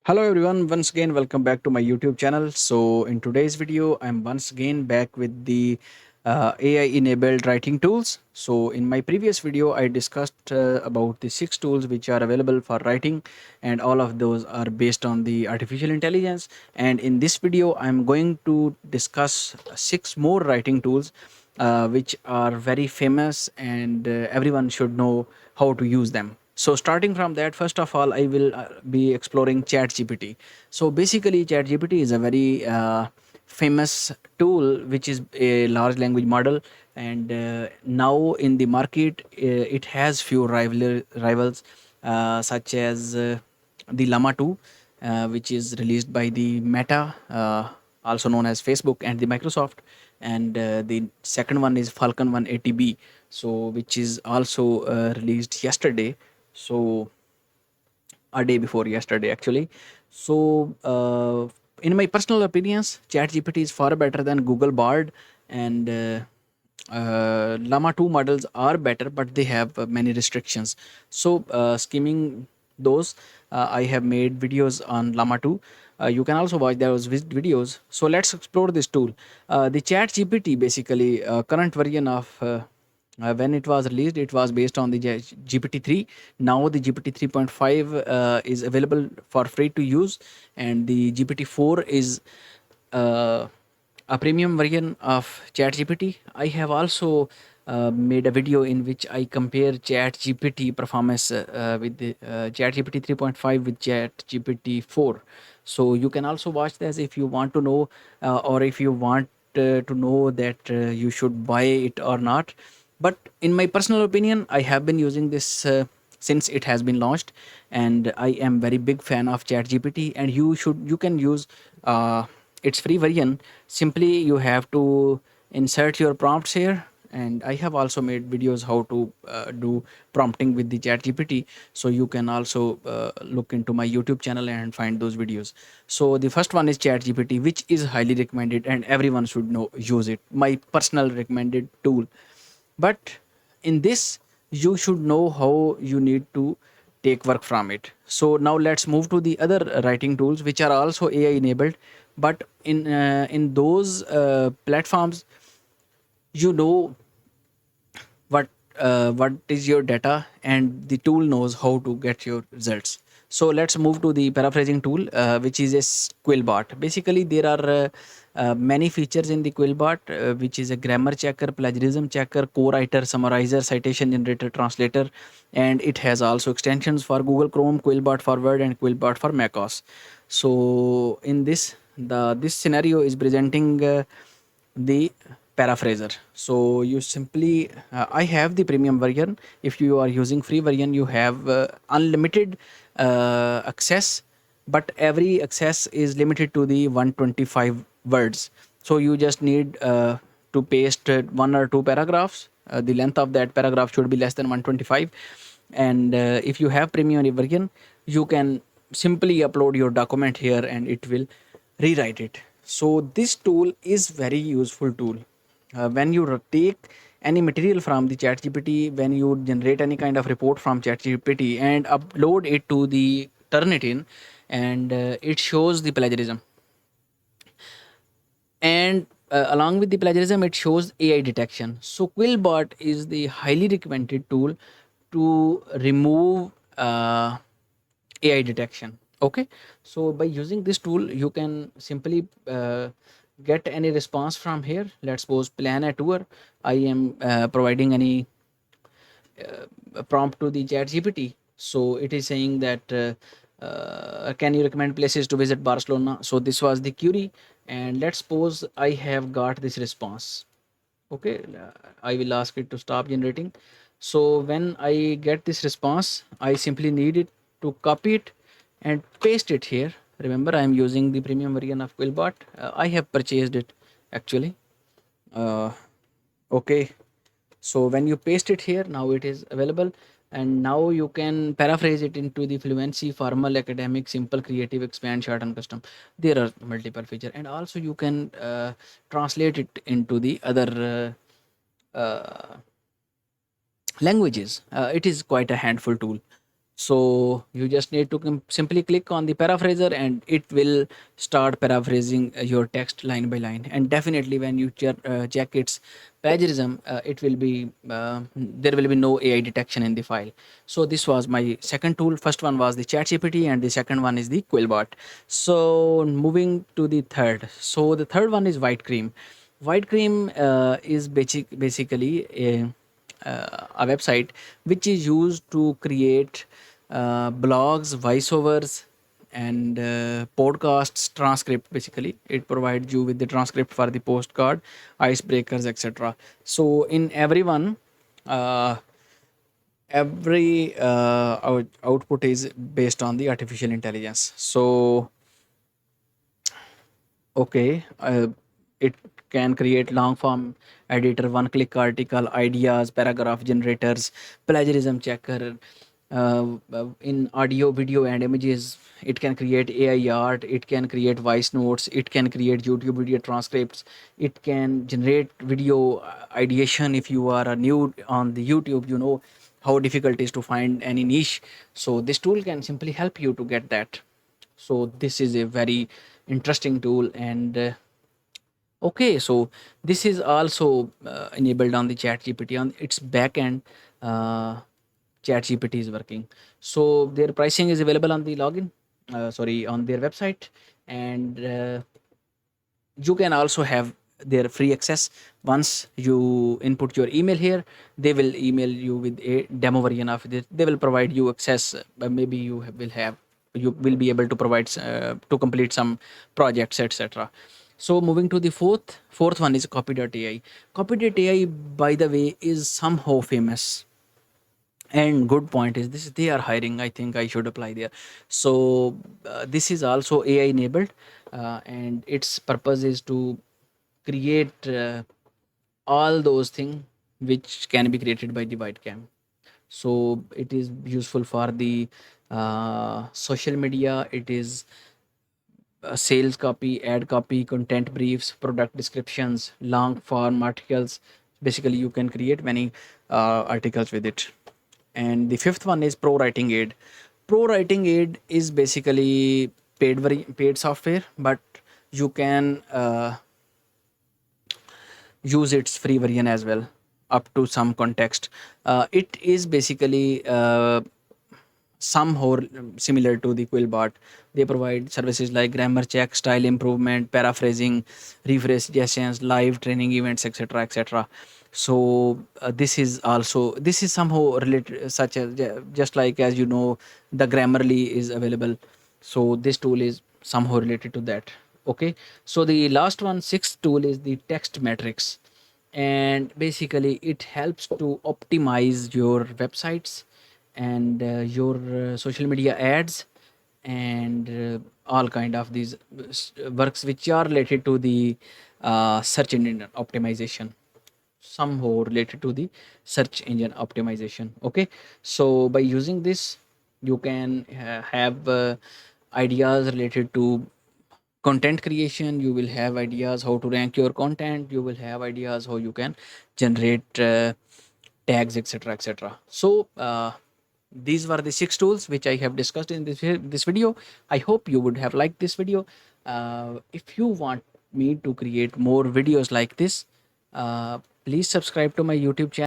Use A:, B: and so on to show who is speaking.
A: Hello everyone, once again welcome back to my YouTube channel. So in today's video, I'm once again back with the AI enabled writing tools. So in my previous video, I discussed about the 6 tools which are available for writing, and all of those are based on the artificial intelligence. And in this video, I'm going to discuss 6 more writing tools which are very famous, and everyone should know how to use them. So starting from that, first of all, I will be exploring ChatGPT. So basically, ChatGPT is a very famous tool, which is a large language model, and now in the market, it has few rivals, such as the Llama 2, which is released by the Meta, also known as Facebook, and the Microsoft. And the second one is Falcon 180B, so which is also released yesterday. So a day before yesterday, actually. So in my personal opinions, ChatGPT is far better than Google Bard, and Llama 2 models are better, but they have many restrictions. So skimming those, I have made videos on Llama 2. You can also watch those videos. So let's explore this tool. The ChatGPT, basically current version of when it was released, it was based on the GPT-3. Now the GPT 3.5 is available for free to use, and the GPT-4 is uh, a premium version of ChatGPT. I have also made a video in which I compare ChatGPT performance with the ChatGPT 3.5 with ChatGPT 4. So you can also watch this if you want to know, or if you want to know that you should buy it or not. But in my personal opinion, I have been using this since it has been launched, and I am very big fan of ChatGPT. And you can use its free version. Simply you have to insert your prompts here, and I have also made videos how to do prompting with the ChatGPT. So you can also look into my YouTube channel and find those videos. So the first one is ChatGPT, which is highly recommended, and everyone should know use it. My personal recommended tool. But in this, you should know how you need to take work from it. So now let's move to the other writing tools which are also AI enabled. But in those platforms, you know what is your data, and the tool knows how to get your results. So let's move to the paraphrasing tool, which is a Quilbot. Basically, there are many features in the Quilbot, which is a grammar checker, plagiarism checker, co-writer, summarizer, citation generator, translator, and it has also extensions for Google Chrome, Quilbot for Word, and Quilbot for macOS. So in this scenario is presenting the paraphraser. So you simply I have the premium version. If you are using free version, you have unlimited access, but every access is limited to the 125 words. So you just need to paste one or two paragraphs. The length of that paragraph should be less than 125. And if you have premium version, you can simply upload your document here and it will rewrite it. So this tool is very useful tool. When you take any material from the ChatGPT, when you generate any kind of report from ChatGPT and upload it to the Turnitin, and it shows the plagiarism. And along with the plagiarism, it shows AI detection. So Quillbot is the highly recommended tool to remove AI detection. Okay, so by using this tool, you can simply get any response from here. Let's suppose plan a tour. I am providing any prompt to the chat gpt. So it is saying that can you recommend places to visit Barcelona. So this was the query, and let's suppose I have got this response. Okay, I will ask it to stop generating. So when I get this response, I simply need it to copy it and paste it here. Remember, I am using the premium version of Quillbot. I have purchased it, actually. uh, okay, so when you paste it here, now it is available, and now you can paraphrase it into the fluency, formal, academic, simple, creative, expand, short, and custom. There are multiple features, and also you can translate it into the other languages. It is quite a handful tool. So you just need to simply click on the paraphraser and it will start paraphrasing your text line by line. And definitely when you check its plagiarism, it will be there will be no AI detection in the file. So this was my second tool. First one was the ChatGPT and the second one is the Quilbot. So moving to the third. So the third one is WhiteCream. WhiteCream is basically a website which is used to create blogs, voiceovers, and podcasts transcript. Basically it provides you with the transcript for the postcard, icebreakers, etc. So in everyone, uh, every output is based on the artificial intelligence. So okay, it can create long form editor, one click article, ideas, paragraph generators, plagiarism checker. In audio, video, and images, it can create AI art, it can create voice notes, it can create YouTube video transcripts, it can generate video ideation. If you are a new on the YouTube, you know how difficult it is to find any niche. So this tool can simply help you to get that. So this is a very interesting tool. And okay, so this is also enabled on the chat gpt on its backend. uh, chat gpt is working. So their pricing is available on the login, sorry, on their website. And you can also have their free access. Once you input your email here, they will email you with a demo version of it. They will provide you access. Maybe will have, you will be able to provide to complete some projects, etc. So moving to the fourth one is copy.ai. Copy.ai, by the way, is somehow famous. And good point is this, they are hiring. I think I should apply there. So this is also AI enabled, and its purpose is to create all those things which can be created by the whitecam. So it is useful for the social media. It is sales copy, ad copy, content briefs, product descriptions, long form articles. Basically you can create many articles with it. And the fifth one is pro writing aid. Pro writing aid is basically paid software, but you can use its free version as well, up to some context. It is basically somehow similar to the Quillbot. They provide services like grammar check, style improvement, paraphrasing, rephrase suggestions, live training events, etc., etc. So this is somehow related, such as just like, as you know, the Grammarly is available. So this tool is somehow related to that. Okay, so the last one, sixth tool, is the text matrix. And basically it helps to optimize your websites and your social media ads, and all kind of these works which are related to the search engine optimization, somehow related to the search engine optimization. Okay, so by using this, you can have ideas related to content creation. You will have ideas how to rank your content. You will have ideas how you can generate tags, etc., etc. So these were the six tools which I have discussed in this video. I hope you would have liked this video. If you want me to create more videos like this, uh, please subscribe to my YouTube channel.